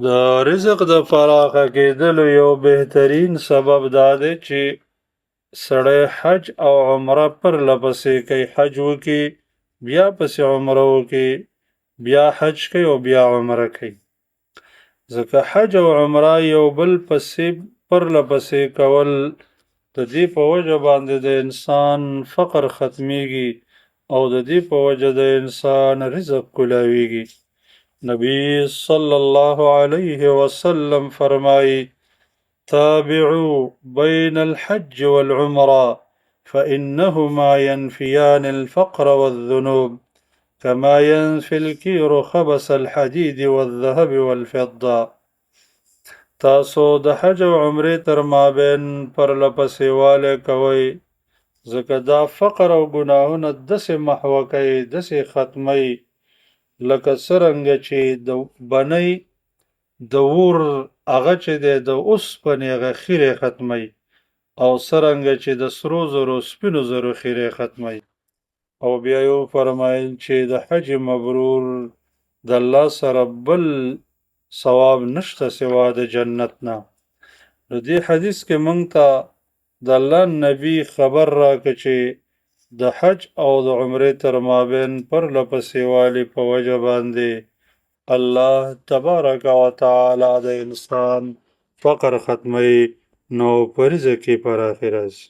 د رزق د فراخه کېدلو یو بهترین سبب دا دی چې سړی حج او عمره پرله پسې کوي. حج وکړي بیا پسې عمره وکړي، بیا حج کوي او بیا عمره کوي. ځکه حج او عمره یو بل پسې پرله پسې کول د دې په وجه باندې د انسان فقر ختمیږي او د دې په وجه د انسان رزق کولاویږي. نبی صلی الله علیه وسلم فرمایي: تابعوا بين الحج والعمرة فإنهما ينفيان الفقر والذنوب كما ينفي الكير خبث الحديد والذهب والفضة. تاسو د حج او عمرې تر مابین پرله پسې والی کوئ، ځکه دا فقر او ګناهونه داسې محوه کوي، داسې ختموي لکه څرنګه چې د بنۍ د اور هغه چې دی د اوسپنې هغه خیرې ختموي، او څرنګه چې د سرو زرو سپینو زرو خیرې ختموي. او بیا یې وفرمایل چې د حج مبرور د الله سره بل ثواب نشته سوا د جنت نه. نو دې حدیث کې موږ ته د الله نبی خبر راکړه چې د حج او د عمرې تر مابین پرله پسې والي په وجه باندې الله تبارک وتعالی د انسان فقر ختموي، نو په رزق کې پراخي راځي.